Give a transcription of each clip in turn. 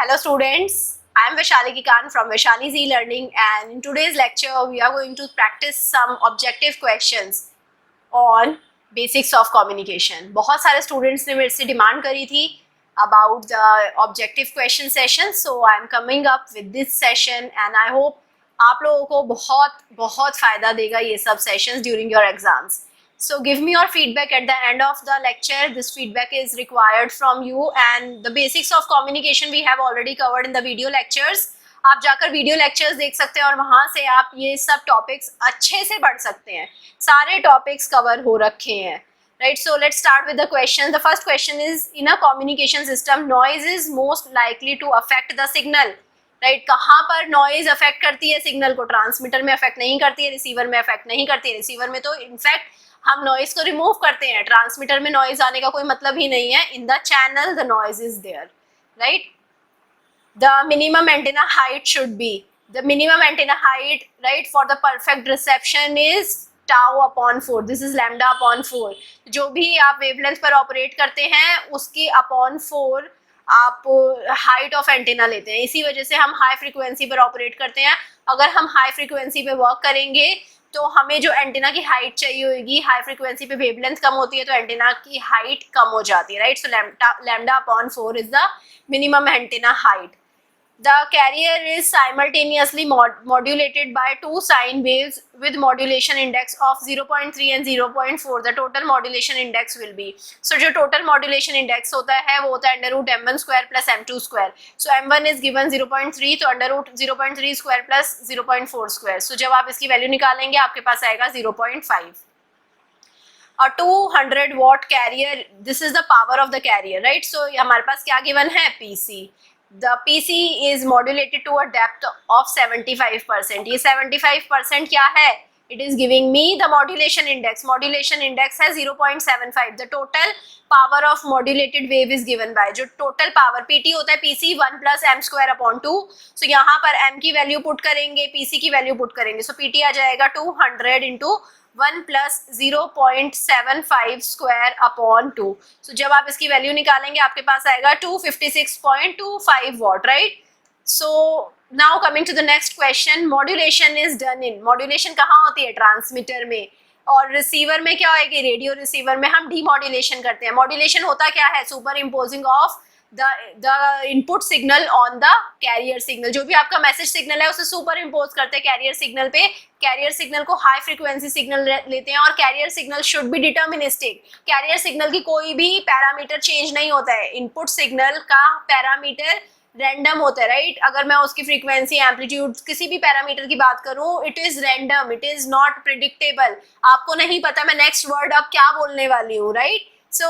Hello students, I am Vaishali Kikan from Vaishali's e-learning, and in today's lecture we are going to practice some objective questions on basics of communication. बहुत सारे students ने मेरे से demand करी थी about the objective question session, so I am coming up with this session and I hope आप लोगों को बहुत फ़ायदा देगा ये सब sessions during your exams. So give me your feedback at the end of the lecture. This feedback is required from you, and the basics of communication we have already covered in the video lectures. आप जाकर video lectures देख सकते हैं और वहाँ से आप ये सब टॉपिक्स अच्छे से पढ़ सकते हैं. सारे टॉपिक्स कवर हो रखे हैं. Right, so let's start with the question. The first question is, in a communication system, noise is most likely to affect the signal. Right, कहाँ पर नॉइज अफेक्ट करती है सिग्नल को? ट्रांसमीटर में अफेक्ट नहीं करती है, रिसीवर में अफेक्ट नहीं करती है. रिसीवर में तो इनफैक्ट हम नॉइज को रिमूव करते हैं, ट्रांसमीटर में नॉइज आने का कोई मतलब ही नहीं है. In the channel the noise is there. Right, the minimum antenna height should be, the minimum antenna height right for the perfect reception is tau upon 4. This is lambda upon 4. जो भी आप वेवलेंथ पर operate करते हैं उसकी upon 4 आप height of antenna लेते हैं. इसी वजह से हम हाई फ्रीक्वेंसी पर ऑपरेट करते हैं. अगर हम हाई फ्रीक्वेंसी पे वर्क करेंगे तो हमें जो एंटेना की हाइट चाहिए होगी, हाई फ्रीक्वेंसी पे वेवलेंथ कम होती है तो एंटेना की हाइट कम हो जाती है. Right, so lambda upon 4 is the minimum antenna height. The carrier is simultaneously modulated by two sine waves with modulation index of 0.3 and 0.4. The total modulation index will be, so जो total modulation index होता है वो होता है under root m1 square plus m2 square. So m1 is given 0.3, तो under root 0.3 square plus 0.4 square. So जब आप इसकी वैल्यू निकालेंगे आपके पास आएगा 0.5. A 200 watt carrier, this is the power of the carrier, right? So हमारे पास क्या given है? PC. The PC is modulated to a depth of 75%. ये 75% क्या है? It is giving me the modulation index. Modulation index है 0.75. The total power of modulated wave is given by, जो total power PT होता है PC 1 plus m square upon 2. So यहाँ पर m की वैल्यू पुट करेंगे, PC की value put करेंगे. So PT आ जाएगा 200 into 1 plus 0.75 square upon 2. So जब आप इसकी वैल्यू निकालेंगे आपके पास आएगा 256.25 watt. Right, so now coming to the next question. Modulation is done in, modulation कहाँ होती है? ट्रांसमीटर में. और रिसीवर में क्या होगी? रेडियो रिसीवर में हम डीमॉड्यूलेशन करते हैं. मॉड्यूलेशन होता क्या है? Super imposing of the input signal on the carrier signal. जो भी आपका मैसेज सिग्नल है उसे सुपर इम्पोज करते हैं कैरियर सिग्नल पे. कैरियर सिग्नल को हाई फ्रीक्वेंसी सिग्नल लेते हैं और carrier signal should be deterministic. Carrier signal की कोई भी पैरामीटर चेंज नहीं होता है. इनपुट सिग्नल का पैरामीटर रैंडम होता है. राइट, अगर मैं उसकी फ्रीक्वेंसी, एम्पलीट्यूड, किसी भी पैरामीटर की बात करूं, it is random, it is not predictable. आपको नहीं पता मैं नेक्स्ट वर्ड अब क्या बोलने वाली हूँ. राइट, सो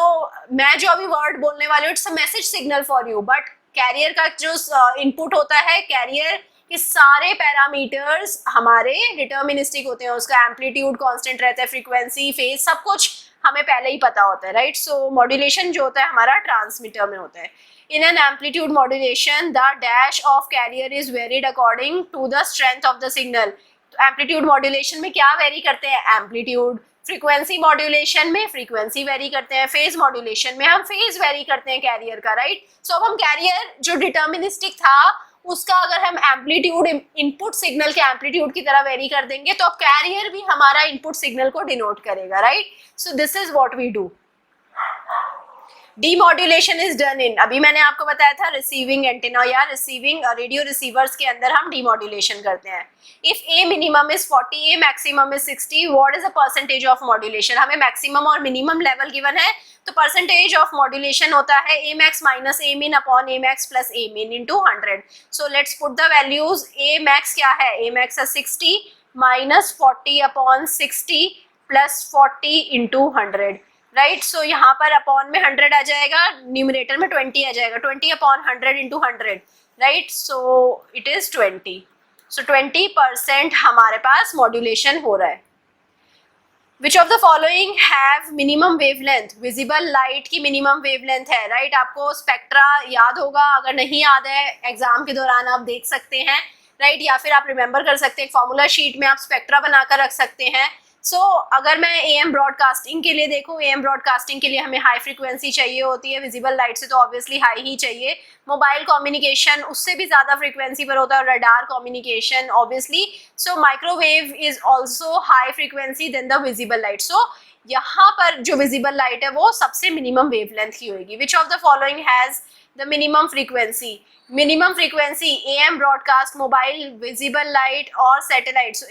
मैं जो अभी वर्ड बोलने वाली हूँ it's a message signal for you, but carrier का जो इनपुट होता है, कैरियर के सारे पैरामीटर्स हमारे डिटर्मिनिस्टिक होते हैं. उसका एम्पलीट्यूड कांस्टेंट रहता है, फ्रीक्वेंसी, फेज, सब कुछ हमें पहले ही पता होता है. राइट, सो मॉड्यूलेशन जो होता है हमारा ट्रांसमीटर में होता है. In an amplitude modulation the dash of carrier is varied according to the strength of the signal. Amplitude modulation में क्या वेरी करते हैं? एम्पलीट्यूड. फ्रीक्वेंसी मॉड्यूलेशन में फ्रीक्वेंसी वेरी करते हैं. फेज मॉड्यूलेशन में हम फेज वेरी करते हैं कैरियर का. राइट, सो अब हम कैरियर जो डिटर्मिनिस्टिक था उसका अगर हम एम्पलीट्यूड इनपुट सिग्नल के एम्पलीट्यूड की तरह वेरी कर देंगे तो अब कैरियर भी हमारा इनपुट सिग्नल को डिनोट करेगा. Right, so this is what we do. Demodulation is done in, अभी मैंने आपको बताया था रिसीविंग एंटेना या रिसीविंग रेडियो रिसीवर्स के अंदर हम डीमॉड्यूलेशन करते हैं. If a minimum is 40, a maximum is 60, what is the percentage of modulation? हमें मैक्सिमम और मिनिमम लेवल गिवन है तो परसेंटेज ऑफ मॉड्यूलेशन होता है A max minus A min upon A max plus A min into 100. So let's put the values. A max क्या है? A max है 60 minus 40 upon 60 plus 40 into 100. Right, so यहाँ पर upon में 100 आ जाएगा, numerator में 20 आ जाएगा. 20 upon 100 into 100. Right, so it is 20. सो 20% हमारे पास मॉड्यूलेशन हो रहा है. विच of the following have minimum wavelength? Visible light की मिनिमम वेवलेंथ है. राइट, आपको स्पेक्ट्रा याद होगा, अगर नहीं याद है एग्जाम के दौरान आप देख सकते हैं. राइट, या फिर आप रिमेंबर कर सकते हैं, फॉर्मूला शीट में आप स्पेक्ट्रा बनाकर रख सकते हैं. सो अगर मैं AM ब्रॉडकास्टिंग के लिए देखूँ, AM ब्रॉडकास्टिंग के लिए हमें हाई फ्रीक्वेंसी चाहिए होती है, विजिबल लाइट से तो ऑब्वियसली हाई ही चाहिए। मोबाइल कम्युनिकेशन उससे भी ज़्यादा फ्रीक्वेंसी पर होता है, radar communication obviously. So microwave is also high frequency than the visible light. So यहाँ पर जो विजिबल लाइट है वो सबसे मिनिमम वेवलेंथ की होगी। Which of the following has the minimum frequency? Minimum frequency AM broadcast, mobile, visible light और satellite. So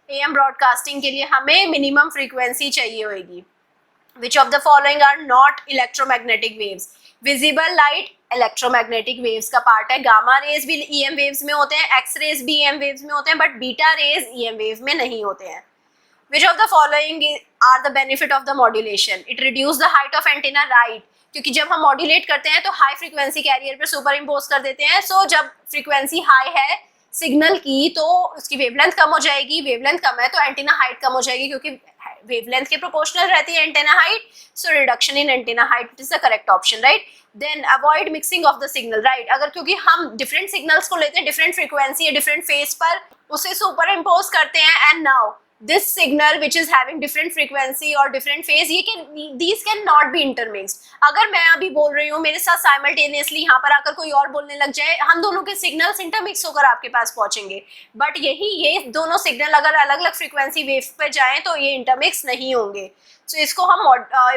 AM broadcasting के लिए हमें मिनिमम फ्रीक्वेंसी चाहिए होगी। Which of the following are not electromagnetic waves? Visible light electromagnetic waves का part है, gamma rays भी EM waves में होते हैं, एक्स रेज भी EM वेव्स में होते हैं, but beta rays EM wave में नहीं होते हैं। Which of the following are the benefit of the modulation? It reduce the height of antenna, right? क्योंकि जब हम मॉड्यूलेट करते हैं तो हाई फ्रीक्वेंसी कैरियर पर सुपर इम्पोज कर देते हैं। सो जब फ्रीक्वेंसी हाई है सिग्नल की तो उसकी वेवलेंथ कम हो जाएगी, वेवलेंथ कम है तो एंटीना हाइट कम हो जाएगी, क्योंकि वेवलेंथ के प्रोपोर्शनल रहती है antenna height. So reduction in antenna height is the correct option, right. Then avoid mixing of the signal, right. अगर क्योंकि हम डिफरेंट सिग्नल्स को लेते हैं, डिफरेंट फ्रीक्वेंसी या डिफरेंट फेज पर उसे सुपर इम्पोज करते हैं, and now this signal which is having different frequency or different phase, these can not be intermixed। अगर मैं अभी बोल रही हूँ, मेरे साथ simultaneously यहाँ पर आकर कोई और बोलने लग जाए, हम दोनों के सिग्नल्स इंटरमिक्स होकर आपके पास पहुंचेंगे, बट ये दोनों सिग्नल अगर अलग अलग फ्रीक्वेंसी वेव पे जाएं तो ये इंटरमिक्स नहीं होंगे। सो इसको हम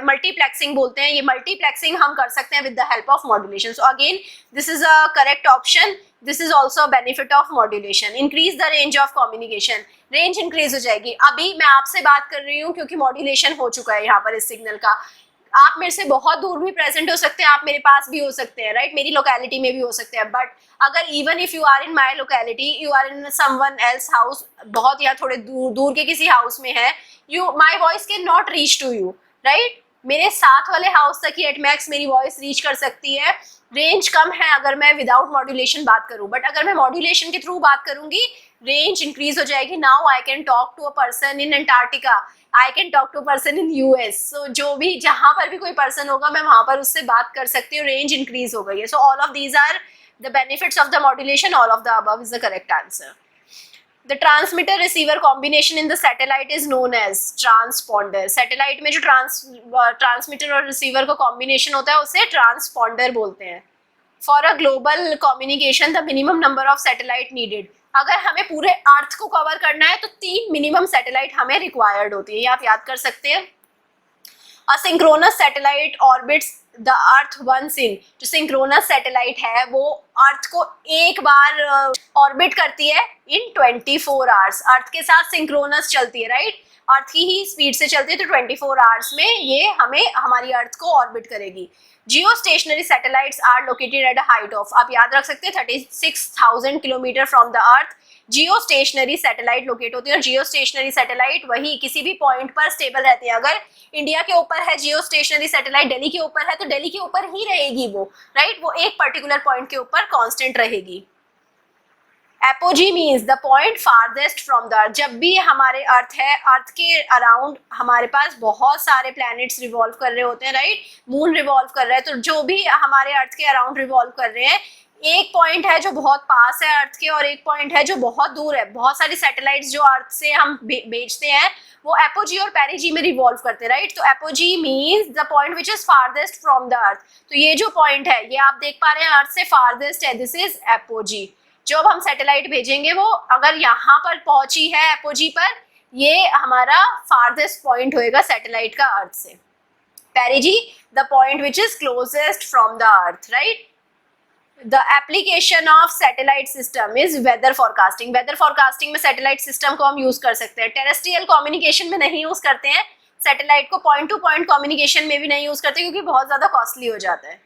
मल्टीप्लेक्सिंग बोलते हैं। ये मल्टीप्लेक्सिंग हम कर सकते हैं with the help of modulation. So again this is a correct option. This is also a benefit of modulation. Increase the range of communication, range increase हो जाएगी। अभी मैं आपसे बात कर रही हूँ क्योंकि मॉड्यूलेशन हो चुका है यहाँ पर इस सिग्नल का। आप मेरे से बहुत दूर भी प्रेजेंट हो सकते हैं, आप मेरे पास भी हो सकते हैं, राइट, मेरी लोकेलिटी में भी हो सकते हैं, बट अगर even if you are in my locality, you are in someone else house, बहुत या थोड़े दूर के किसी हाउस में है, you my voice can not reach to you, right. मेरे साथ वाले हाउस तक ही एट मैक्स मेरी वॉइस रीच कर सकती है। रेंज कम है अगर मैं विदाउट मॉड्यूलेशन बात करूं, बट अगर मैं मॉड्यूलेशन के थ्रू बात करूंगी रेंज इंक्रीज हो जाएगी। Now I can talk to a person in Antarctica, I can talk to person in US। So जो भी जहां पर भी कोई पर्सन होगा मैं वहां पर उससे बात कर सकती हूँ, रेंज इंक्रीज हो गई है। So all of these are the benefits of the modulation, all of the above is the correct answer. The transmitter receiver combination in the satellite is known as transponder। Satellite में जो transmitter और receiver का combination होता है उसे transponder बोलते हैं। For a global communication the minimum number of satellite needed. अगर हमें पूरे अर्थ को कवर करना है तो 3 मिनिमम सैटेलाइट हमें रिक्वायर्ड होती है, ये आप याद कर सकते हैं। A synchronous satellite orbits the earth once in. जो सिंक्रोनस सैटेलाइट है वो अर्थ को एक बार ऑर्बिट करती है इन 24 आवर्स। अर्थ के साथ सिंक्रोनस चलती है, राइट, अर्थ की ही स्पीड से चलती है, तो 24 आवर्स में ये हमें हमारी अर्थ को ऑर्बिट करेगी। Geostationary satellites are located at a height of, आप याद रख सकते हैं 36,000 kilometre from the earth geostationary satellite locate होती है। और जियो स्टेशनरी सैटेलाइट वही किसी भी पॉइंट पर स्टेबल रहती है। अगर इंडिया के ऊपर है जियो स्टेशनरी सैटेलाइट, दिल्ली के ऊपर है तो दिल्ली के ऊपर ही रहेगी वो, राइट, वो एक पर्टिकुलर पॉइंट के ऊपर कांस्टेंट रहेगी। Apogee means the point farthest from the अर्थ। जब भी हमारे अर्थ है, अर्थ के अराउंड हमारे पास बहुत सारे प्लैनेट्स रिवॉल्व कर रहे होते हैं, राइट, मून रिवॉल्व कर रहा है, तो जो भी हमारे अर्थ के अराउंड रिवॉल्व कर रहे हैं, एक पॉइंट है जो बहुत पास है अर्थ के और एक पॉइंट है जो बहुत दूर है। बहुत सारी सैटेलाइट्स जो अर्थ से हम भेजते हैं वो एपोजी और पेरिजी में रिवॉल्व करते हैं, राइट। तो apogee means the point which is farthest from the अर्थ। तो ये जो पॉइंट है ये आप देख पा रहे हैं अर्थ से फारदेस्ट है, दिस इज एपोजी। जब हम सैटेलाइट भेजेंगे वो अगर यहाँ पर पहुंची है एपोजी पर, ये हमारा फारदेस्ट पॉइंट होएगा सैटेलाइट का अर्थ से। पेरिजी the point which is closest from the earth, right. The application of satellite system is weather forecasting। weather forecasting में satellite system को हम यूज कर सकते हैं। terrestrial communication में नहीं यूज करते हैं, सैटेलाइट को पॉइंट टू पॉइंट कम्युनिकेशन में भी नहीं यूज करते क्योंकि बहुत ज्यादा कॉस्टली हो जाता है।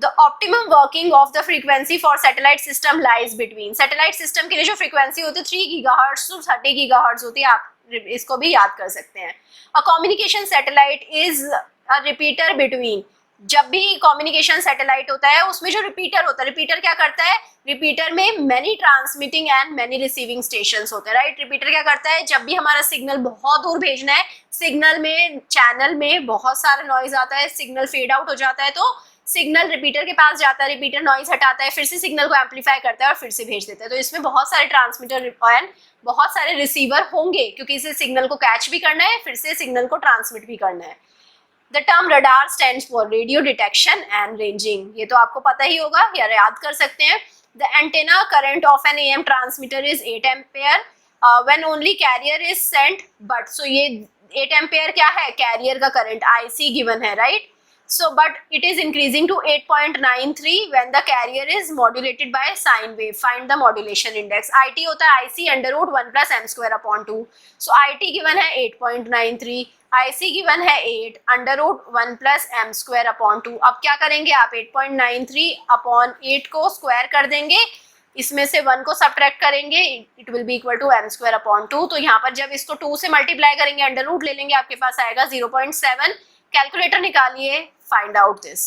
The optimum working of the frequency for satellite system lies between। Satellite system के लिए जो फ्रीक्वेंसी होती है 3 गीगाहर्ट्ज टू 30 गीगाहर्ट्ज होती है, आप इसको भी याद कर सकते हैं। A communication satellite is a repeater between। जब भी कम्युनिकेशन सैटेलाइट होता है उसमें जो रिपीटर होता है, रिपीटर क्या करता है, रिपीटर में many transmitting and many receiving stations होते हैं, राइट। रिपीटर क्या करता है, जब भी हमारा सिग्नल बहुत दूर भेजना है, सिग्नल में चैनल में बहुत सारा नॉइज आता है, सिग्नल फेड आउट हो जाता है, तो सिग्नल रिपीटर के पास जाता है, रिपीटर नॉइज हटाता है, फिर से सिग्नल को एम्पलीफाई करता है और फिर से भेज देता है। तो इसमें बहुत सारे ट्रांसमीटर एंड बहुत सारे रिसीवर होंगे, क्योंकि इसे सिग्नल को कैच भी करना है, फिर से सिग्नल को ट्रांसमिट भी करना है। The term radar stands for radio detection and ranging, ये तो आपको पता ही होगा या याद कर सकते हैं। The antenna current of an AM transmitter is 8 ampere when only carrier is sent but, so ये 8 एम्पेयर क्या है, कैरियर का करंट IC गिवन है, right. So but it is increasing to 8.93 when the carrier is modulated by sine wave. Find the modulation index. IT होता है IC under root 1 plus m square upon 2. So IT given है 8.93, IC given है 8 under root 1 plus m square upon 2. अब क्या करेंगे आप, 8.93 upon 8 को square कर देंगे, इसमें से 1 को सब्ट्रैक्ट करेंगे, it will be equal to m square upon 2। तो यहाँ पर जब इसको 2 से मल्टीप्लाई करेंगे, अंडर रूट ले लेंगे, आपके पास आएगा 0.7। कैलकुलेटर निकालिए, find out this.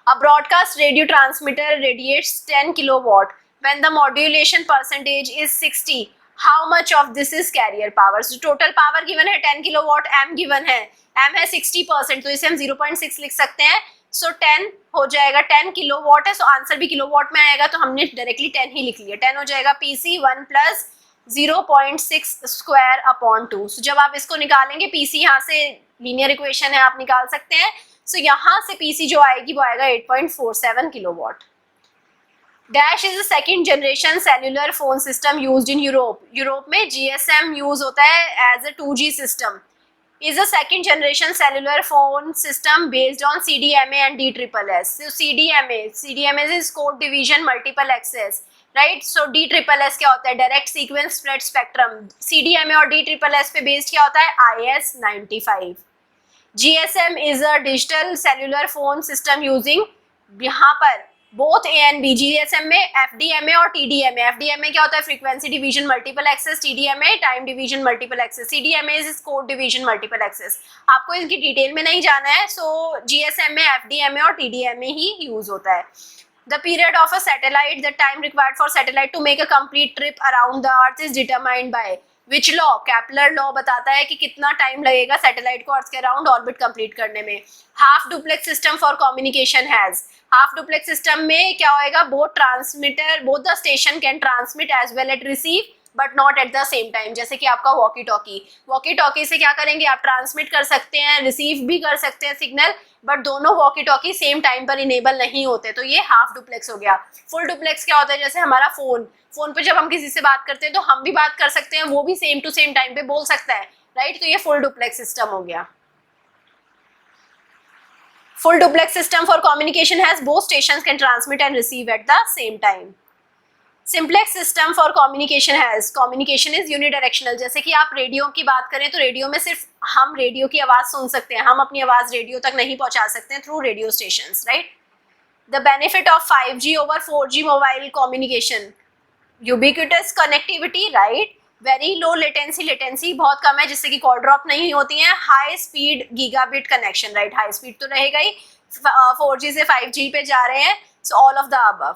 A broadcast radio transmitter radiates 10 kilowatt when the modulation percentage is 60. How much of this is carrier power? So total power given है 10 kilowatt, m given है, m है 60%, तो इसे हम 0.6 लिख सकते हैं। So 10 हो जाएगा, 10 किलोवाट है, so आंसर भी किलोवाट में आएगा, तो हमने डायरेक्टली 10 ही लिख लिया। 10 हो जाएगा PC 1 plus 0.6 square upon 2। So जब आप इसको निकालेंगे, PC यहाँ से लीनियर इक्वेशन है, आप निकाल सकते हैं। सो यहाँ से PC जो आएगी वो आएगा 8.47 kilowatt. Dash is a second generation cellular phone system used in Europe. Europe में GSM यूज होता है as a 2G system. Is a second generation cellular phone system based on CDMA and DSSS। So CDMA is code division multiple access, राइट। So DSSS क्या होता है, direct sequence spread spectrum. CDMA और DSSS पे based क्या होता है, IS-95। GSM is a digital cellular phone system using, यहाँ पर both A and B। GSM में FDMA और TDMA। FDMA क्या होता है, frequency division multiple access, TDMA time division multiple access, CDMA is code division multiple access. आपको इनकी detail में नहीं जाना है। सो GSM में FDMA और TDMA ही यूज होता है। The period of a satellite, the time required for satellite to make a complete trip around the earth is determined by which law? कैपलर law बताता है कि कितना टाइम लगेगा सैटेलाइट को अर्थ के अराउंड ऑर्बिट कंप्लीट करने में। Half duplex system for communication has. Half duplex system में क्या होएगा, both transmitter, both the station can transmit as well at receive but not at the same time. जैसे कि आपका वॉकी टॉकी, वॉकी टॉकी से क्या करेंगे आप, ट्रांसमिट कर सकते हैं, रिसीव भी कर सकते हैं सिग्नल, बट दोनों वॉकी टॉकी सेम टाइम पर इनेबल नहीं होते, तो ये हाफ डुप्लेक्स हो गया। फुल डुप्लेक्स क्या होता है, जैसे हमारा फोन पे जब हम किसी से बात करते हैं तो हम भी बात कर सकते हैं, वो भी सेम टू सेम टाइम पे बोल सकता है, राइट। तो ये फुल डुप्लेक्स सिस्टम हो गया। Full duplex system for communication has both stations can transmit and receive at the same time. Simplex system for communication has, communication is unidirectional. जैसे कि आप रेडियो की बात करें तो रेडियो में सिर्फ हम रेडियो की आवाज सुन सकते हैं, हम अपनी आवाज रेडियो तक नहीं पहुंचा सकते हैं through radio stations, right. The benefit of 5G over 4G mobile communication, ubiquitous connectivity, right. Very low latency, latency बहुत कम है जिससे कि कॉल ड्रॉप नहीं होती है। High speed gigabit connection, right, high speed तो रहेगा ही, 4G से 5G पे जा रहे हैं। सो all of the above.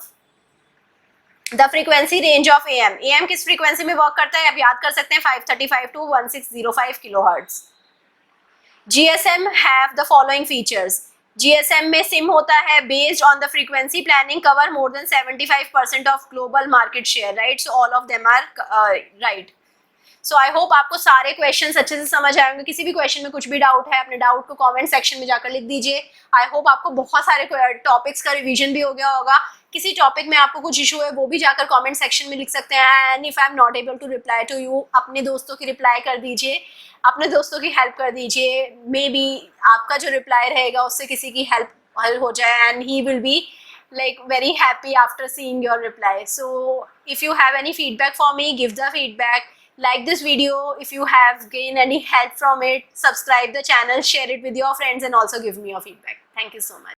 The frequency range of AM किस फ्रीक्वेंसी में वर्क करता है, आप याद कर सकते हैं, 535 to 1605 kilohertz. GSM have the following features. GSM में सिम होता है based on the frequency planning, cover more than 75% of global market share, right. So all of them are right. So I hope आपको सारे questions अच्छे से समझ आएंगे। किसी भी क्वेश्चन में कुछ भी डाउट है, अपने डाउट को कमेंट सेक्शन में जाकर लिख दीजिए। आई होप आपको बहुत सारे टॉपिक्स का रिवीजन भी हो गया होगा। किसी टॉपिक में आपको कुछ इशू है वो भी जाकर कमेंट सेक्शन में लिख सकते हैं। And if I am not able to reply to you, अपने दोस्तों की रिप्लाई कर दीजिए, अपने दोस्तों की हेल्प कर दीजिए। मे बी आपका जो रिप्लाई रहेगा उससे किसी की हेल्प हो जाए and he will be like very happy after seeing your reply. So if you have any feedback for me, give the feedback. Like this video if you have gained any help from it. Subscribe the channel, share it with your friends and also give me your feedback. Thank you so much.